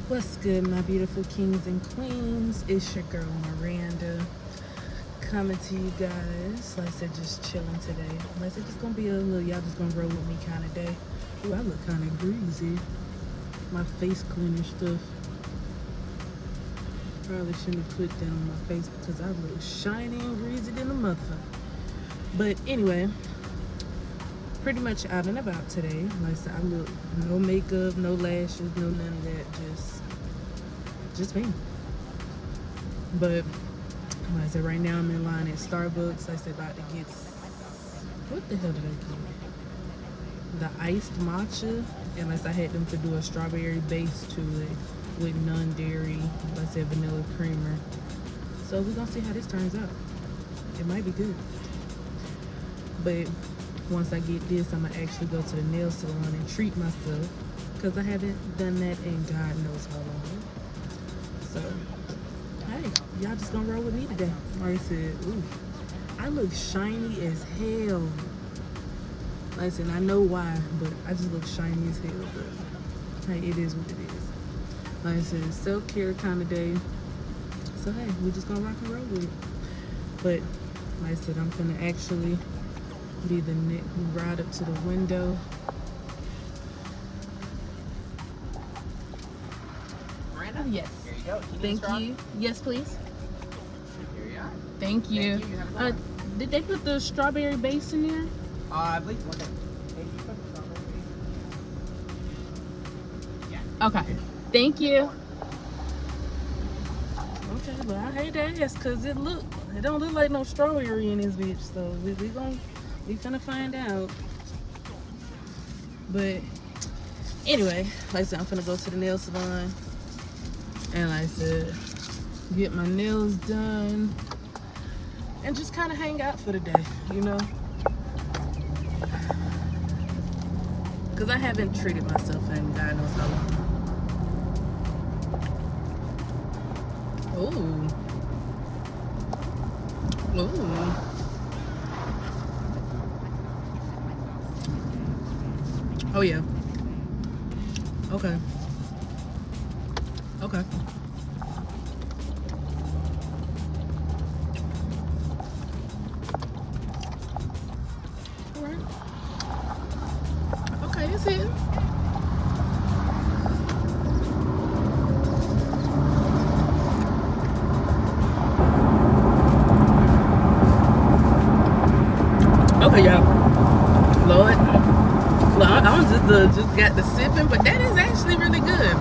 What's good, my beautiful kings and queens? It's your girl Miranda coming to you guys. Like I said, just chilling today. Like I said, just gonna be a little, y'all just gonna roll with me kind of day. Ooh, I look kind of greasy. My face cleaner stuff. Probably shouldn't have put that on my face because I look shiny and greasy than a motherfucker. But anyway, pretty much out and about today. Like I said, I look no makeup, no lashes, no none of that. Just me. But like I said, right now I'm in line at Starbucks. Like I said, about to get, what the hell did I get? The iced matcha. And like I had them to do a strawberry base to it with non-dairy, like I said, vanilla creamer. So we're gonna see how this turns out. It might be good. But once I get this, I'm gonna actually go to the nail salon and treat myself because I haven't done that in God knows how long. So, hey, y'all just gonna roll with me today. Like I said, ooh, I look shiny as hell. Like I said, I know why, but I just look shiny as hell. But hey, it is what it is. Like I said, self-care kind of day. So hey, we're just gonna rock and roll with it. But like I said, I'm gonna actually be the next ride up to the window. Miranda? Yes. Here you go. Thank you. Yes, please. Here you are. Thank you. Thank you. You have a good one. Did they put the strawberry base in there? I believe one thing. Hey, you put the strawberry base? Yeah. Okay. Thank you. Okay, but I hate to ask because it don't look like no strawberry in this bitch. So we finna find out. But anyway, like I said, I'm finna go to the nail salon and like I said, get my nails done and just kind of hang out for the day, you know? Because I haven't treated myself in God knows how long. Ooh. Ooh. Oh, yeah. Okay. Okay. All right. Okay, it's hitting. Okay, y'all. Lord, I was just got the sipping, but that is actually really good.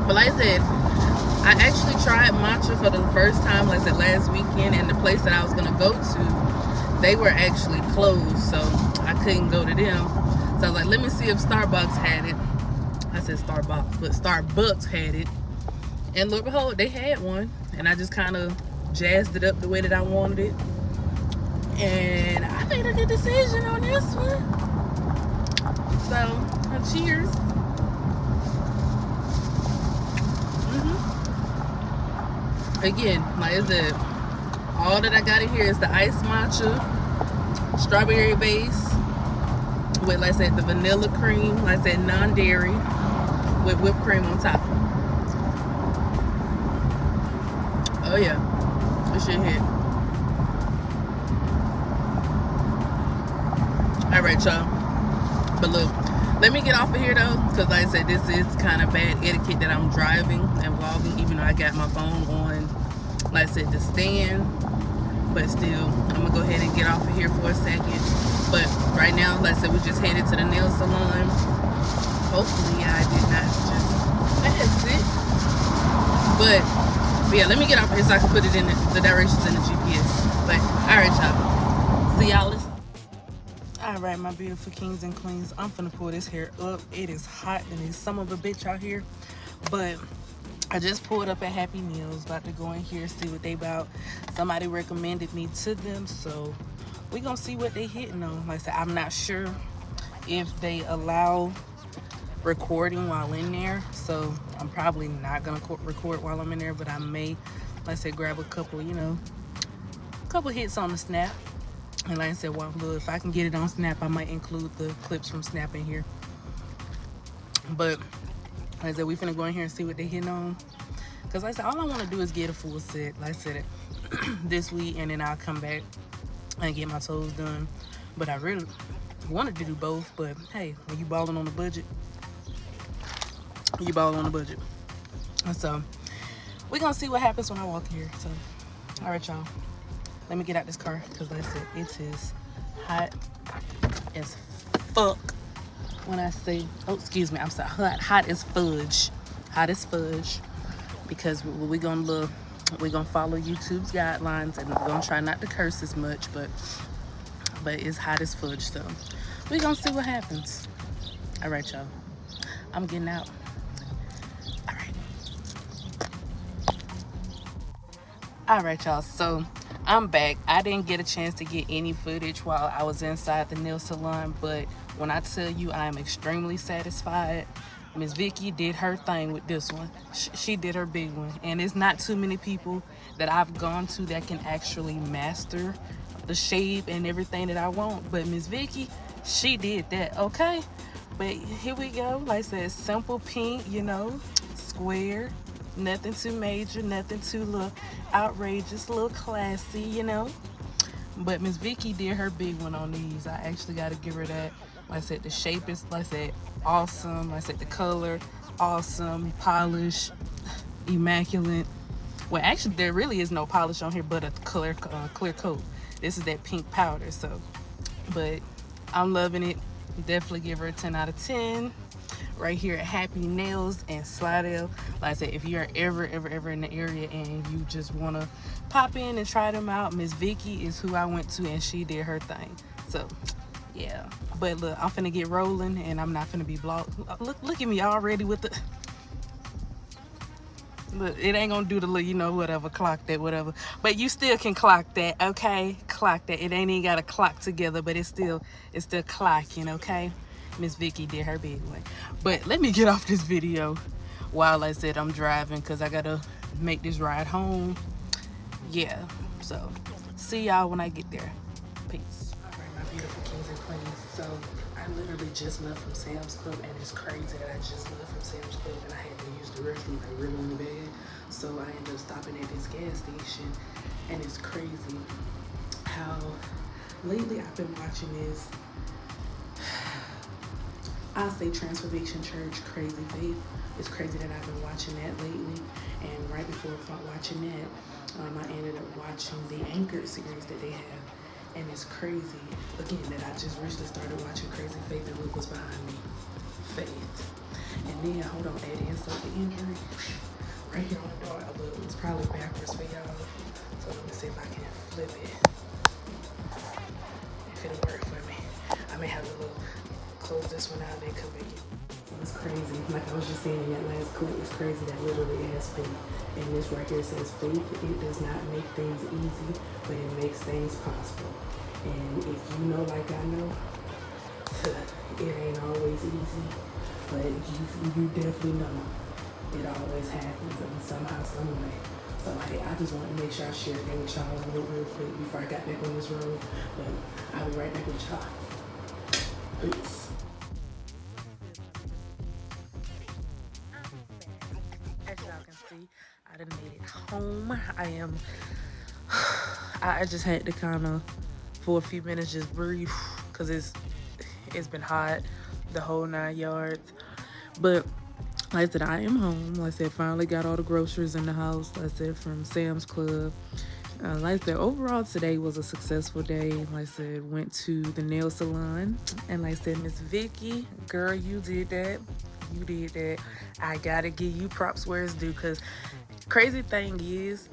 But like I said, I actually tried matcha for the first time, like I said, last weekend, and the place that I was gonna go to, they were actually closed, so I couldn't go to them. So I was like, let me see if Starbucks had it. I said Starbucks, but Starbucks had it. And lo and behold, they had one, and I just kind of jazzed it up the way that I wanted it. And I made a good decision on this one. So, cheers. Again, like I said, all that I got in here is the iced matcha, strawberry base, with, like I said, the vanilla cream, like I said, non-dairy, with whipped cream on top. Oh yeah, this shit hit. All right, y'all. But look, let me get off of here though, because like I said, this is kind of bad etiquette that I'm driving and vlogging, even though I got my phone on, like I said, the stand. But still, I'm gonna go ahead and get off of here for a second. But right now, like I said, we just headed to the nail salon. Hopefully I did not just pass it. But yeah, let me get off here so I can put it in the directions in the GPS. But all right, y'all. See y'all. All right, my beautiful kings and queens. I'm finna pull this hair up. It is hot and it's some of a bitch out here. But I just pulled up at Happy Meals. About to go in here, see what they about. Somebody recommended me to them, so we gonna see what they hitting on. Like I said, I'm not sure if they allow recording while in there, so I'm probably not gonna record while I'm in there, but I may, like I said, grab a couple, you know, couple hits on the snap. And like I said, well, look, if I can get it on Snap, I might include the clips from Snap in here. But Like I said, we finna go in here and see what they hitting on. Cause like I said, all I want to do is get a full set. Like I said, this week, and then I'll come back and get my toes done. But I really wanted to do both. But hey, when you balling on the budget, you balling on the budget. And so we're gonna see what happens when I walk here. So, all right, y'all. Let me get out this car because like I said, it is hot as fuck. When I say, oh, excuse me, I'm sorry, hot as fudge. Hot as fudge. Because we're gonna follow YouTube's guidelines, and we're gonna try not to curse as much, but it's hot as fudge, so we're gonna see what happens. All right, y'all, I'm getting out. All right, y'all, so I'm back. I didn't get a chance to get any footage while I was inside the nail salon, but when I tell you I am extremely satisfied, Miss Vicky did her thing with this one. She did her big one. And it's not too many people that I've gone to that can actually master the shape and everything that I want. But Miss Vicky, she did that, okay? But here we go. Like I said, simple pink, you know, square. Nothing too major, nothing too little outrageous, a little classy, you know? But Miss Vicky did her big one on these. I actually got to give her that. Like I said, the shape is, like I said, awesome. Like I said, the color, awesome. Polish, immaculate. Well, actually, there really is no polish on here but a clear coat. This is that pink powder, so. But I'm loving it. Definitely give her a 10 out of 10. Right here at Happy Nails and Slidell. Like I said, if you're ever in the area and you just want to pop in and try them out, Miss Vicky is who I went to and she did her thing. So yeah, but look, I'm finna get rolling and I'm not finna be blocked. Look at me already with the look, it ain't gonna do the little, you know, whatever, clock that, whatever, but you still can clock that, okay? Clock that. It ain't even gotta clock together, but it's still clocking, okay? Miss Vicky did her big one. But let me get off this video while I said I'm driving, because I gotta make this ride home. Yeah, so see y'all when I get there. Peace. All right, my beautiful kings and queens. So I literally just left from Sam's Club, and it's crazy that I just left from Sam's Club and I had to use the restroom like really, really bad. So I ended up stopping at this gas station, and it's crazy how lately I've been watching this, I'll say Transformation Church, Crazy Faith. It's crazy that I've been watching that lately. And right before watching that, I ended up watching the Anchored series that they have. And it's crazy, again, that I just recently started watching Crazy Faith, and look what's behind me. Faith. And then, hold on, add insult the injury. Right here on the door, it's probably backwards for y'all. So let me see if I can flip it. If it'll work for me. I may have a little close this one out, then come back in. It's crazy. Like I was just saying in that last clip, it's crazy that literally it has faith. And this right here says faith, it does not make things easy, but it makes things possible. And if you know like I know, it ain't always easy, but you definitely know it always happens somehow, some way. So hey, I just wanted to make sure I shared that with y'all real quick before I got back on this road. But I'll be right back with y'all. Peace. As y'all can see, I done made it home. I just had to kind of, for a few minutes, just breathe, because it's been hot, the whole 9 yards. But like I said, I am home. Like I said, finally got all the groceries in the house. Like I said, from Sam's Club. Like I said, overall today was a successful day. Like I said, went to the nail salon, and like I said, Miss Vicky, girl, you did that. You did that. I gotta give you props where it's due, because crazy thing is,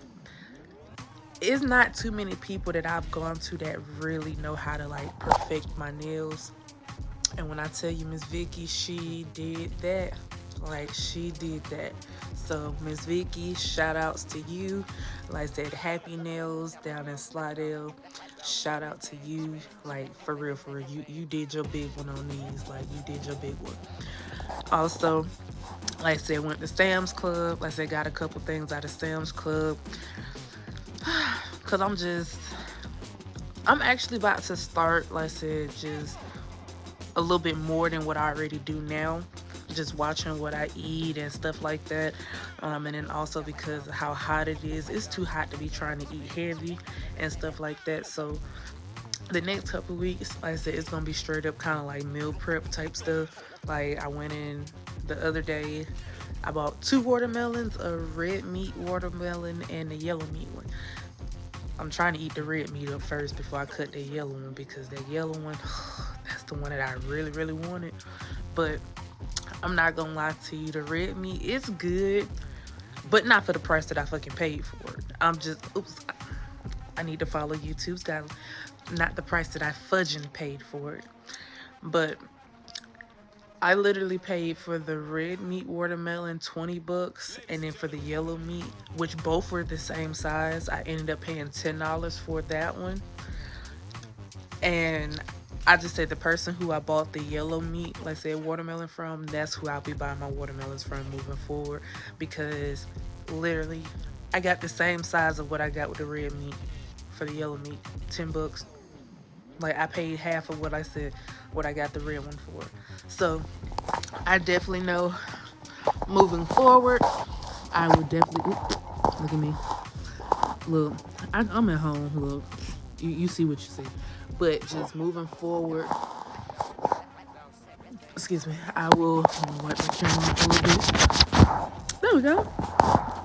it's not too many people that I've gone to that really know how to like perfect my nails. And when I tell you Miss Vicky, she did that. Like, she did that. So Miss Vicky, shout outs to you. Like I said, Happy Nails down in Slidell, shout out to you. Like, for real, you did your big one on these. Like, you did your big one. Also, like I said, went to Sam's Club. Like I said, got a couple things out of Sam's Club. Cause I'm actually about to start, like I said, just a little bit more than what I already do now. just watching what I eat and stuff like that. And then also because of how hot it is, it's too hot to be trying to eat heavy and stuff like that. So the next couple weeks, like I said, it's gonna be straight up kind of like meal prep type stuff. Like I went in the other day, I bought 2 watermelons, a red meat watermelon and a yellow meat one. I'm trying to eat the red meat up first before I cut the yellow one, because that yellow one, that's the one that I really, really wanted. But I'm not gonna lie to you, the red meat is good, but not for the price that I fucking paid for it. I need to follow YouTube's guidelines. Not the price that I fudging paid for it. But I literally paid for the red meat watermelon $20, and then for the yellow meat, which both were the same size, I ended up paying $10 for that one. And I just said the person who I bought the yellow meat, like I said, watermelon from, that's who I'll be buying my watermelons from moving forward, because literally I got the same size of what I got with the red meat for the yellow meat, $10. Like I paid half of what I said, what I got the red one for. So I definitely know moving forward, I would definitely, look at me. Look, I'm at home, look, you see what you see. But just moving forward, excuse me, I will wipe the camera a little bit. There we go.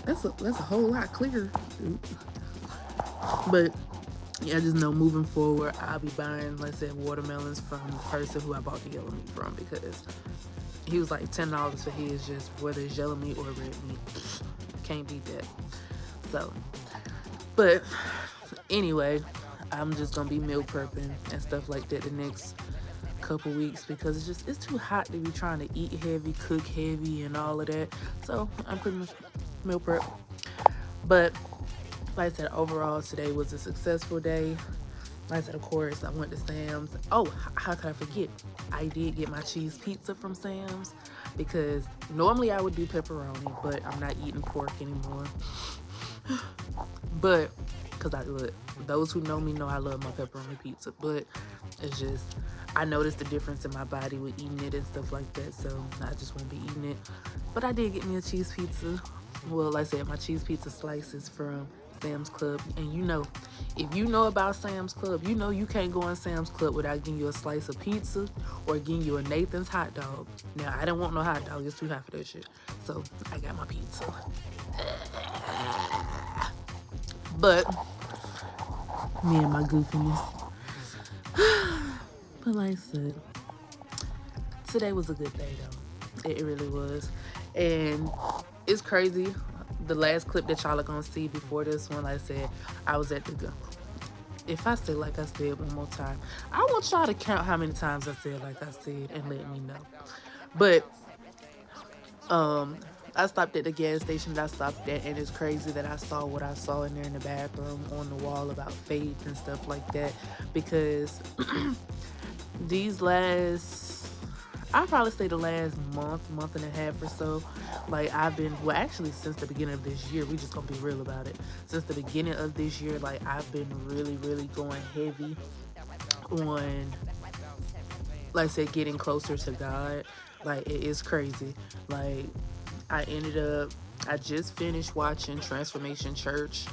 That's a whole lot clearer. But yeah, I just know moving forward, I'll be buying, like I said, watermelons from the person who I bought the yellow meat from, because he was like $10 for his, just whether it's yellow meat or red meat. Can't beat that. So, but anyway, I'm just gonna be meal prepping and stuff like that the next couple weeks, because it's too hot to be trying to eat heavy, cook heavy, and all of that. So I'm pretty much meal prep. But like I said, overall today was a successful day. Like I said, of course, I went to Sam's. Oh, how could I forget? I did get my cheese pizza from Sam's, because normally I would do pepperoni, but I'm not eating pork anymore. But because those who know me know I love my pepperoni pizza, but it's just, I noticed the difference in my body with eating it and stuff like that, so I just won't be eating it. But I did get me a cheese pizza. Well, like I said, my cheese pizza slices from Sam's Club. And you know, if you know about Sam's Club, you know you can't go in Sam's Club without getting you a slice of pizza or getting you a Nathan's hot dog. Now, I didn't want no hot dog. It's too hot for that shit. So, I got my pizza. But me and my goofiness. But like I said, today was a good day though. It really was. And it's crazy. The last clip that y'all are gonna see before this one, like I said, I was at the go. If I say like I said one more time, I want y'all to count how many times I said like I said and let me know. But I stopped at the gas station that I stopped at, and it's crazy that I saw what I saw in there in the bathroom on the wall about faith and stuff like that, because these I'll probably say the last month and a half or so, like I've been, well actually since the beginning of this year, we just gonna be real about it. Since the beginning of this year, like I've been really, really going heavy on, like I said, getting closer to God. Like it is crazy. Like I just finished watching Transformation Church,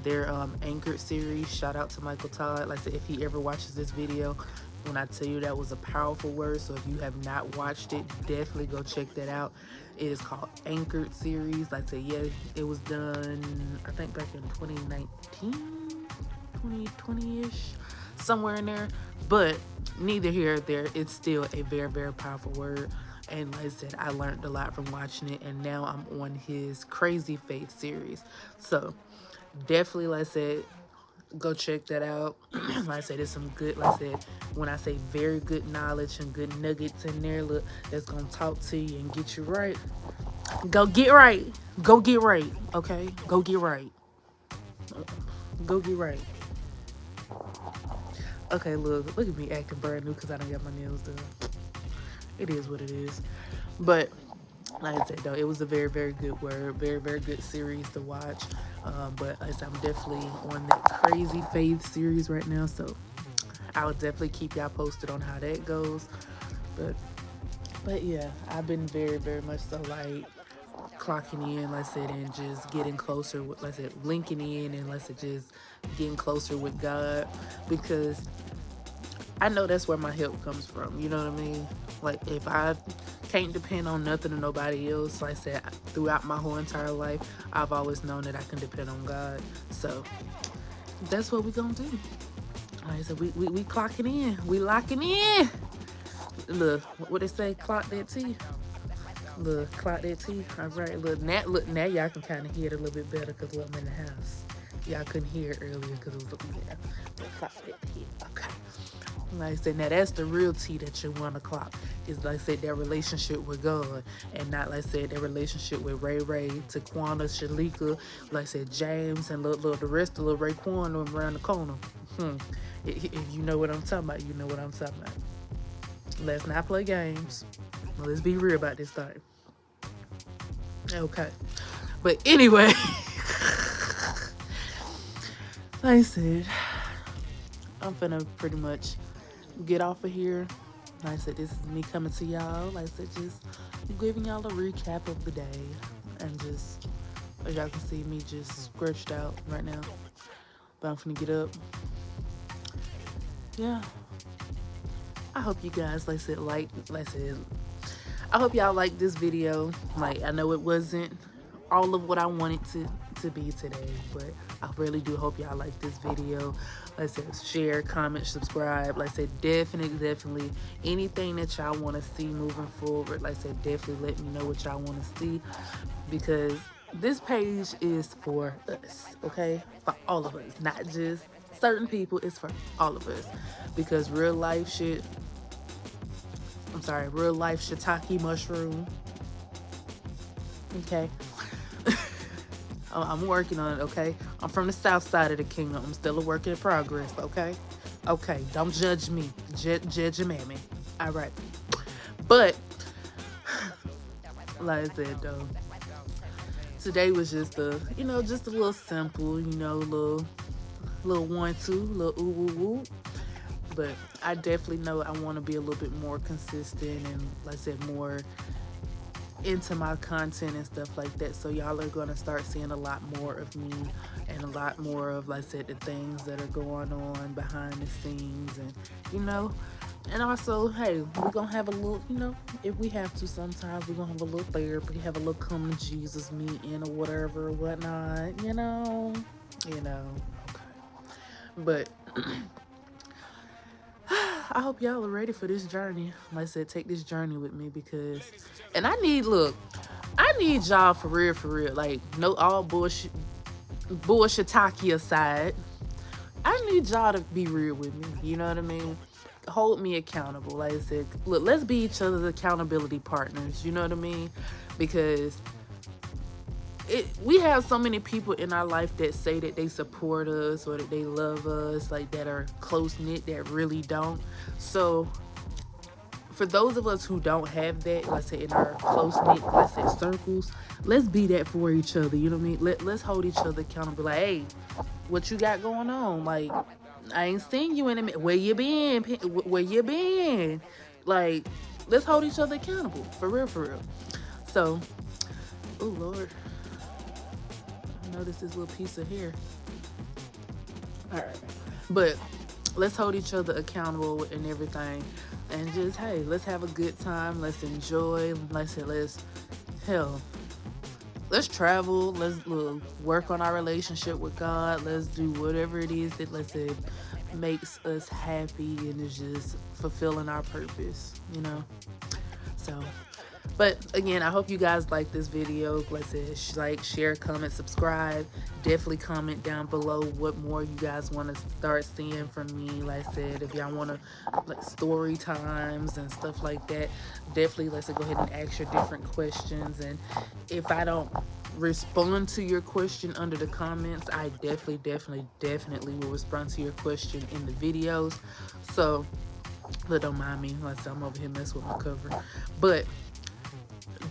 their Anchored series. Shout out to Michael Todd. Like I said, if he ever watches this video, when I tell you that was a powerful word, so if you have not watched it, definitely go check that out. It is called Anchored series. Like I said, yeah, it was done, I think back in 2019, 2020-ish, somewhere in there. But neither here or there, it's still a very, very powerful word. And like I said, I learned a lot from watching it, and now I'm on his Crazy Faith series. So definitely, like I said, go check that out. Like I said, there's some good, like I said, when I say very good knowledge and good nuggets in there, look, that's gonna talk to you and get you right. Go get right. Go get right. Okay? Go get right. Go get right. Okay, look at me acting brand new because I don't got my nails done. It is what it is. But like I said though, it was a very, very good word, very, very good series to watch. But like I said, I'm definitely on that Crazy Faith series right now, so I'll definitely keep y'all posted on how that goes. But But yeah, I've been very, very much so like clocking in, let's say, and just getting closer with, let's say, linking in, and let's say just getting closer with God, because I know that's where my help comes from. You know what I mean? Like, if I can't depend on nothing or nobody else, like I said, throughout my whole entire life, I've always known that I can depend on God. So that's what we gonna do. Like I said, we clocking in. We locking in. Look, what they say, clock that T. Look, clock that T. All right, look, now y'all can kind of hear it a little bit better because I'm in the house. Y'all couldn't hear it earlier because it was looking there. But clock that T. Okay. Like I said, now that's the real tea that you want to clock. Is, like I said, that relationship with God, and not, like I said, that relationship with Ray Ray, Taquana, Shalika, like I said, James, and the rest of the Raekwon around the corner. If you know what I'm talking about, you know what I'm talking about. Let's not play games. Let's be real about this thing. Okay. But anyway, like I said, I'm finna pretty much get off of here. Like I said, this is me coming to y'all. Like I said, just giving y'all a recap of the day. And just, as y'all can see, me just stretched out right now. But I'm finna get up. Yeah. I hope you guys, like I said, I hope y'all like this video. Like, I know it wasn't all of what I wanted to be today, but I really do hope y'all like this video. Like I said, share, comment, subscribe. Like I said, definitely anything that y'all want to see moving forward. Like I said, definitely let me know what y'all want to see, because this page is for us, okay? For all of us, not just certain people. It's for all of us, because real life shiitake mushroom. Okay. I'm working on it, okay? I'm from the south side of the kingdom. I'm still a work in progress, okay? Okay, don't judge me. Judge your mammy. All right. But, like I said, though, today was just just a little simple, little 1-2, little ooh. But I definitely know I want to be a little bit more consistent and, like I said, more into my content and stuff like that. So y'all are going to start seeing a lot more of me and a lot more of, like I said, the things that are going on behind the scenes. And, and also, hey, we're going to have a little, if we have to sometimes, we're going to have a little therapy, have a little come to Jesus meeting or whatever or whatnot, okay. But I hope y'all are ready for this journey. Like I said, take this journey with me, because, and I need y'all for real. Like, no all bullshit talkie aside. I need y'all to be real with me. You know what I mean? Hold me accountable. Like I said, look, let's be each other's accountability partners. You know what I mean? Because we have so many people in our life that say that they support us or that they love us, like, that are close-knit, that really don't. So for those of us who don't have that, let's say in our close-knit, let's say, circles, let's be that for each other. You know what I mean? Let's hold each other accountable. Like, hey, what you got going on? Like, I ain't seen you in a minute. Where you been? Where you been? Like, let's hold each other accountable. For real. So, oh Lord, notice this little piece of hair. All right, but let's hold each other accountable and everything, and just, hey, let's have a good time. Let's enjoy. Let's travel. Let's work on our relationship with God. Let's do whatever it is that, let's say, makes us happy and is just fulfilling our purpose. So. But again, I hope you guys like this video. Like I said, like, share, comment, subscribe. Definitely comment down below what more you guys want to start seeing from me. Like I said, if y'all want to, like, story times and stuff like that, definitely, let's go ahead and ask your different questions. And if I don't respond to your question under the comments, I definitely will respond to your question in the videos. So, but don't mind me. Like I said, I'm over here messing with my cover. But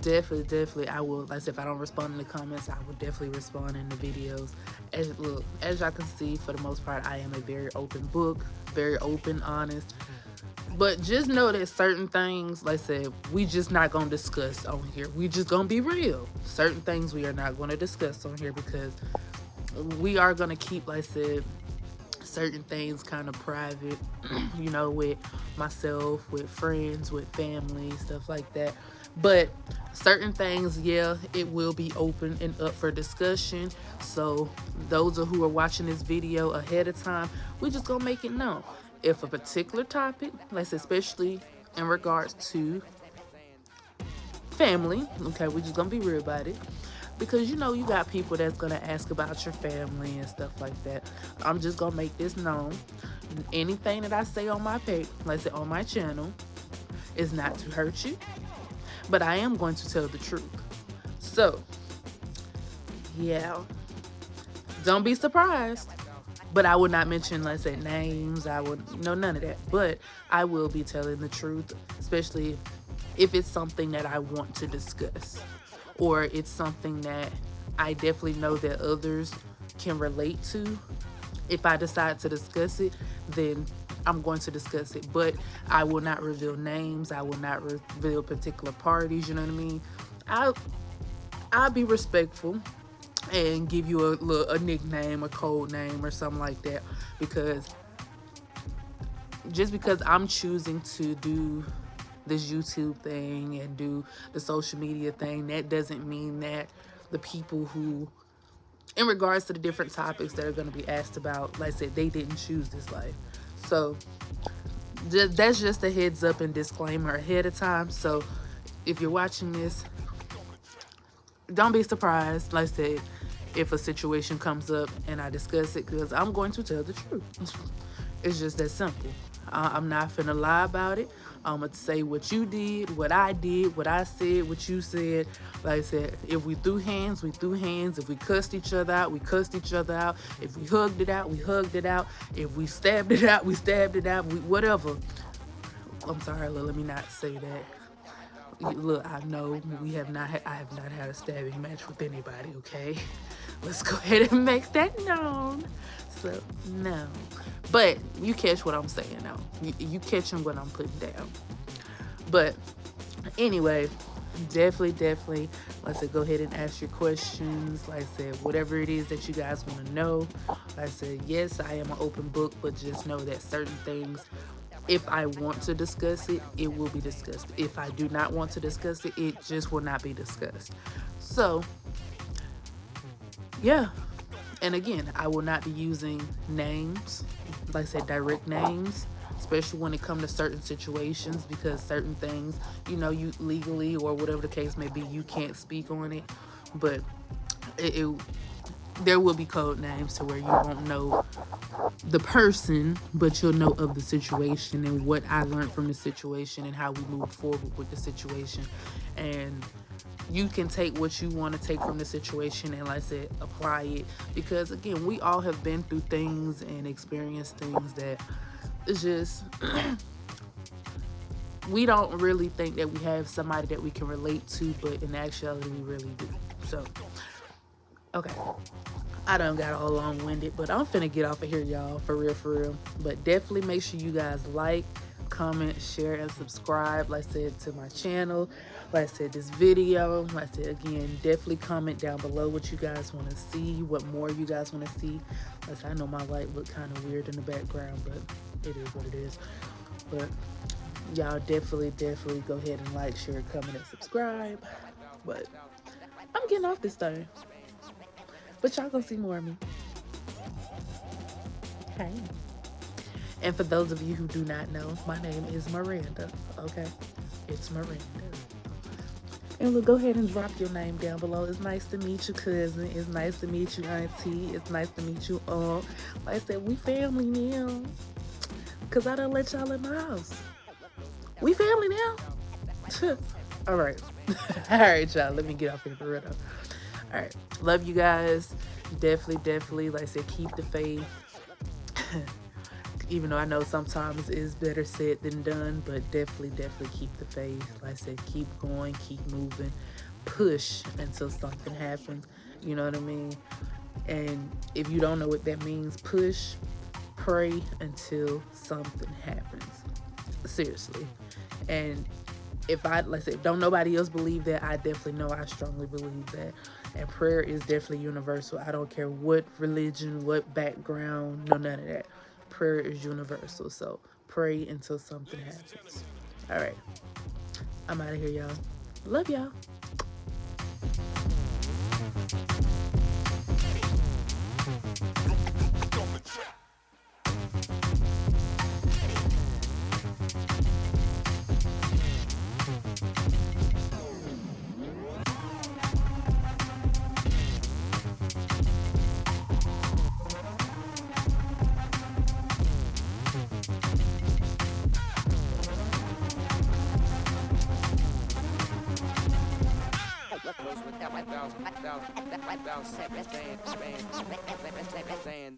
definitely I will, like I said, if I don't respond in the comments, I will definitely respond in the videos. As y'all can see, for the most part, I am a very open book, very open, honest, But just know that certain things, like I said, we just not gonna discuss on here. We just gonna be real. Certain things we are not gonna discuss on here because we are gonna keep, like I said, certain things kind of private, with myself, with friends, with family, stuff like that. But certain things, yeah, it will be open and up for discussion. So those who are watching this video ahead of time, we just gonna make it known. If a particular topic, let's especially in regards to family, okay, we're just gonna be real about it. Because you got people that's gonna ask about your family and stuff like that. I'm just gonna make this known. Anything that I say on my page, let's say on my channel, is not to hurt you, but I am going to tell the truth. So, yeah, don't be surprised. But I would not mention, let's say, names. I would none of that. But I will be telling the truth, especially if it's something that I want to discuss, or it's something that I definitely know that others can relate to. If I decide to discuss it, then I'm going to discuss it. But I will not reveal names. I will not reveal particular parties. You know what I mean? I'll be respectful and give you a nickname, a code name, or something like that. Because just because I'm choosing to do this YouTube thing and do the social media thing, that doesn't mean that the people who, in regards to the different topics that are going to be asked about, like I said, they didn't choose this life. So that's just a heads up and disclaimer ahead of time. So if you're watching this, don't be surprised, like I said, if a situation comes up and I discuss it, because I'm going to tell the truth. It's just that simple. I'm not finna lie about it. I'm gonna say what you did, what I did, what I said, what you said. Like I said, if we threw hands, we threw hands. If we cussed each other out, we cussed each other out. If we hugged it out, we hugged it out. If we stabbed it out, we stabbed it out. Whatever. I'm sorry, let me not say that. Look, I know I have not had a stabbing match with anybody, okay? Let's go ahead and make that known. So, no. But you catch what I'm saying now. You catching what I'm putting down. But anyway, definitely, like I said, go ahead and ask your questions. Like I said, whatever it is that you guys want to know. Like I said, yes, I am an open book, but just know that certain things, if I want to discuss it, it will be discussed. If I do not want to discuss it, it just will not be discussed. So, yeah. And again, I will not be using names, like I said, direct names, especially when it comes to certain situations, because certain things, you legally or whatever the case may be, you can't speak on it. But there will be code names to where you won't know the person, but you'll know of the situation and what I learned from the situation and how we moved forward with the situation. And you can take what you want to take from the situation and, like I said, apply it. Because again, we all have been through things and experienced things that it's just we don't really think that we have somebody that we can relate to, but in actuality we really do. So okay, I done got all long-winded, but I'm finna get off of here, y'all, for real. But definitely make sure you guys like, comment, share, and subscribe, like I said, to my channel. Like I said, this video, like I said, again, definitely comment down below what you guys want to see, what more you guys want to see. Like I said, I know my light look kind of weird in the background, but it is what it is. But y'all definitely go ahead and like, share, comment, and subscribe. But I'm getting off this thing. But y'all gonna see more of me. Hey. And for those of you who do not know, my name is Miranda, okay? It's Miranda. And we'll go ahead and drop your name down below. It's nice to meet you, cousin. It's nice to meet you, auntie. It's nice to meet you, like I said, we family now. Because I done let y'all in my house. We family now. All right. All right, y'all. Let me get off here for real though. All right. Love you guys. Definitely. Like I said, keep the faith. Even though I know sometimes it's better said than done, but definitely keep the faith. Like I said, keep going, keep moving, push until something happens. You know what I mean? And if you don't know what that means, push, pray until something happens. seriously. And if I, like I said, don't nobody else believe that, I definitely know I strongly believe that. And prayer is definitely universal. I don't care what religion, what background, no, none of that. Prayer is universal. So pray until something happens. All right. I'm out of here, y'all. Love y'all. Stand.